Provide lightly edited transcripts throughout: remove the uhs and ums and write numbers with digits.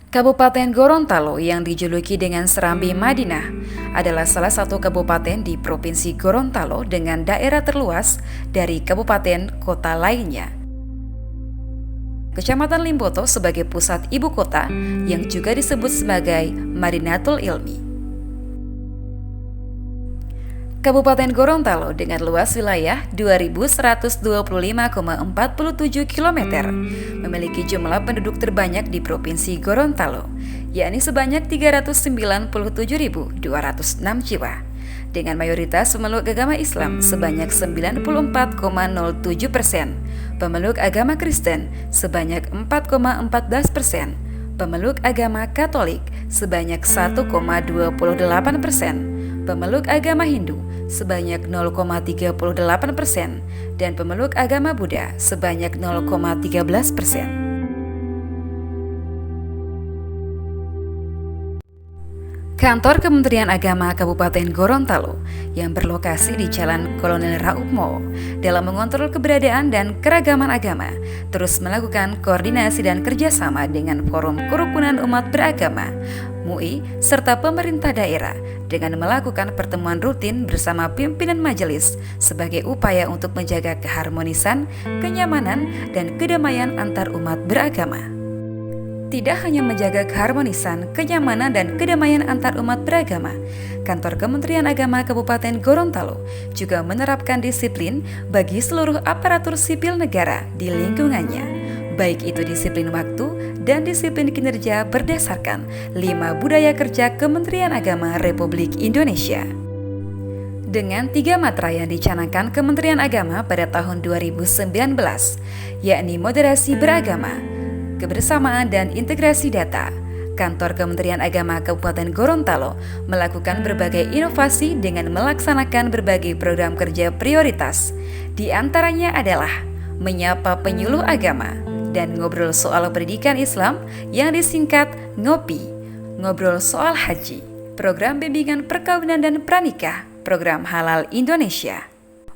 Kabupaten Gorontalo yang dijuluki dengan Serambi Madinah adalah salah satu kabupaten di Provinsi Gorontalo dengan daerah terluas dari kabupaten kota lainnya. Kecamatan Limboto sebagai pusat ibu kota yang juga disebut sebagai Madinatul Ilmi. Kabupaten Gorontalo dengan luas wilayah 2.125,47 km memiliki jumlah penduduk terbanyak di Provinsi Gorontalo, yakni sebanyak 397.206 jiwa, dengan mayoritas pemeluk agama Islam sebanyak 94,07%, pemeluk agama Kristen sebanyak 4,14%, pemeluk agama Katolik sebanyak 1,28%, pemeluk agama Hindu sebanyak 0,38%, dan pemeluk agama Buddha sebanyak 0,13%. Kantor Kementerian Agama Kabupaten Gorontalo yang berlokasi di Jalan Kolonel Raup Mo dalam mengontrol keberadaan dan keragaman agama terus melakukan koordinasi dan kerjasama dengan Forum Kerukunan Umat Beragama, MUI, serta pemerintah daerah dengan melakukan pertemuan rutin bersama pimpinan majelis sebagai upaya untuk menjaga keharmonisan, kenyamanan, dan kedamaian antar umat beragama. Tidak hanya menjaga keharmonisan, kenyamanan, dan kedamaian antar umat beragama, Kantor Kementerian Agama Kabupaten Gorontalo juga menerapkan disiplin bagi seluruh aparatur sipil negara di lingkungannya, baik itu disiplin waktu dan disiplin kinerja berdasarkan 5 budaya kerja Kementerian Agama Republik Indonesia. Dengan 3 matra yang dicanangkan Kementerian Agama pada tahun 2019, yakni moderasi beragama, kebersamaan dan integrasi data, Kantor Kementerian Agama Kabupaten Gorontalo melakukan berbagai inovasi dengan melaksanakan berbagai program kerja prioritas. Di antaranya adalah menyapa penyuluh agama dan ngobrol soal pendidikan Islam yang disingkat NGOPI, ngobrol soal haji, program bimbingan perkawinan dan pranikah, program Halal Indonesia.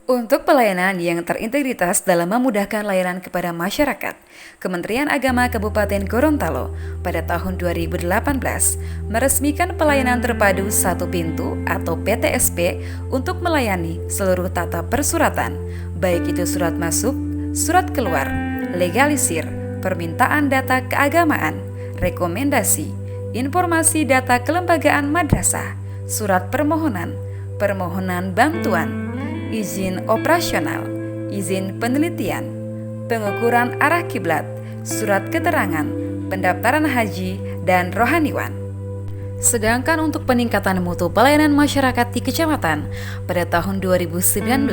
Untuk pelayanan yang terintegritas dalam memudahkan layanan kepada masyarakat, Kementerian Agama Kabupaten Gorontalo pada tahun 2018 meresmikan pelayanan terpadu satu pintu atau PTSP untuk melayani seluruh tata persuratan, baik itu surat masuk, surat keluar, legalisir, permintaan data keagamaan, rekomendasi, informasi data kelembagaan madrasah, surat permohonan, permohonan bantuan, izin operasional, izin penelitian, pengukuran arah kiblat, surat keterangan, pendaftaran haji, dan rohaniwan. Sedangkan untuk peningkatan mutu pelayanan masyarakat di kecamatan, pada tahun 2019,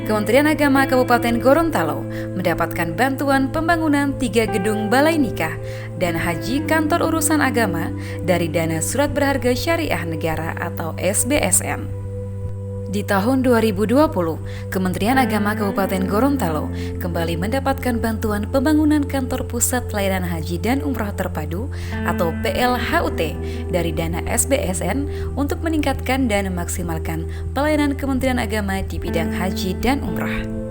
Kementerian Agama Kabupaten Gorontalo mendapatkan bantuan pembangunan 3 gedung balai nikah dan haji kantor urusan agama dari dana surat berharga syariah negara atau SBSN. Di tahun 2020, Kementerian Agama Kabupaten Gorontalo kembali mendapatkan bantuan pembangunan kantor pusat layanan haji dan umroh terpadu atau PLHUT dari dana SBSN untuk meningkatkan dan memaksimalkan pelayanan Kementerian Agama di bidang haji dan umroh.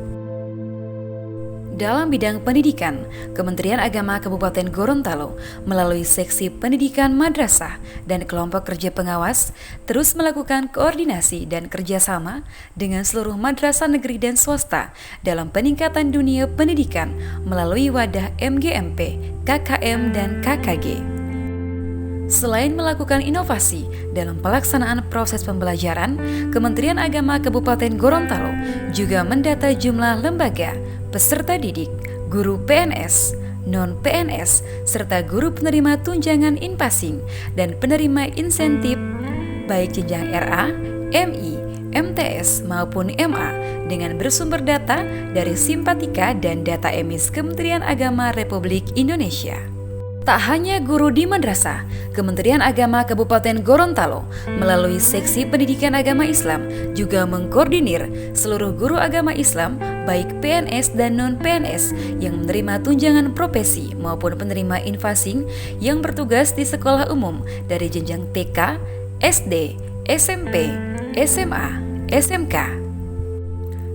Dalam bidang pendidikan, Kementerian Agama Kabupaten Gorontalo melalui Seksi Pendidikan Madrasah dan kelompok kerja pengawas terus melakukan koordinasi dan kerjasama dengan seluruh madrasah negeri dan swasta dalam peningkatan dunia pendidikan melalui wadah MGMP, KKM, dan KKG. Selain melakukan inovasi dalam pelaksanaan proses pembelajaran, Kementerian Agama Kabupaten Gorontalo juga mendata jumlah lembaga, peserta didik, guru PNS, non-PNS, serta guru penerima tunjangan inpasing dan penerima insentif baik jenjang RA, MI, MTS maupun MA dengan bersumber data dari Simpatika dan data emis Kementerian Agama Republik Indonesia. Tak hanya guru di madrasah, Kementerian Agama Kabupaten Gorontalo melalui Seksi Pendidikan Agama Islam juga mengkoordinir seluruh guru agama Islam baik PNS dan non-PNS yang menerima tunjangan profesi maupun penerima infasing yang bertugas di sekolah umum dari jenjang TK, SD, SMP, SMA, SMK.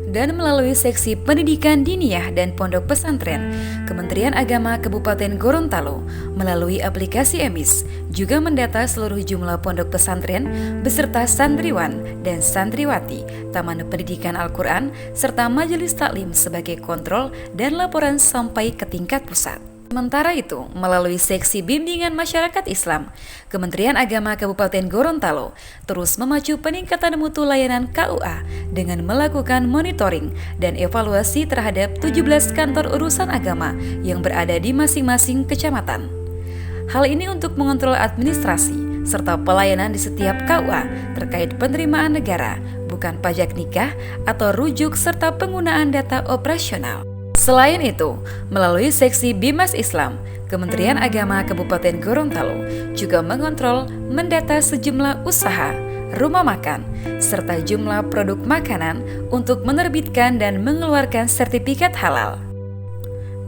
Dan melalui seksi pendidikan diniyah dan pondok pesantren, Kementerian Agama Kabupaten Gorontalo melalui aplikasi EMIS juga mendata seluruh jumlah pondok pesantren beserta santriwan dan santriwati, Taman Pendidikan Al-Quran, serta majelis taklim sebagai kontrol dan laporan sampai ke tingkat pusat. Sementara itu, melalui seksi bimbingan masyarakat Islam, Kementerian Agama Kabupaten Gorontalo terus memacu peningkatan mutu layanan KUA dengan melakukan monitoring dan evaluasi terhadap 17 kantor urusan agama yang berada di masing-masing kecamatan. Hal ini untuk mengontrol administrasi serta pelayanan di setiap KUA terkait penerimaan negara, bukan pajak nikah atau rujuk serta penggunaan data operasional. Selain itu, melalui seksi Bimas Islam, Kementerian Agama Kabupaten Gorontalo juga mengontrol mendata sejumlah usaha, rumah makan, serta jumlah produk makanan untuk menerbitkan dan mengeluarkan sertifikat halal.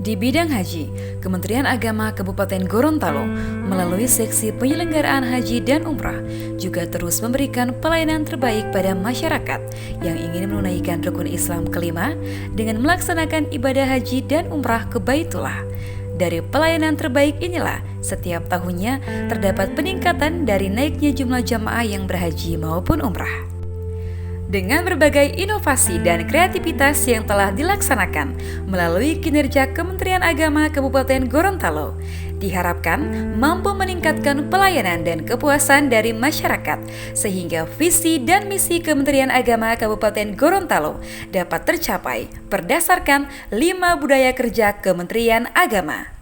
Di bidang haji, Kementerian Agama Kabupaten Gorontalo melalui seksi penyelenggaraan haji dan umrah juga terus memberikan pelayanan terbaik pada masyarakat yang ingin menunaikan rukun Islam kelima dengan melaksanakan ibadah haji dan umrah ke Baitullah. Dari pelayanan terbaik inilah, setiap tahunnya terdapat peningkatan dari naiknya jumlah jamaah yang berhaji maupun umrah. Dengan berbagai inovasi dan kreativitas yang telah dilaksanakan melalui kinerja Kementerian Agama Kabupaten Gorontalo, diharapkan mampu meningkatkan pelayanan dan kepuasan dari masyarakat sehingga visi dan misi Kementerian Agama Kabupaten Gorontalo dapat tercapai berdasarkan 5 budaya kerja Kementerian Agama.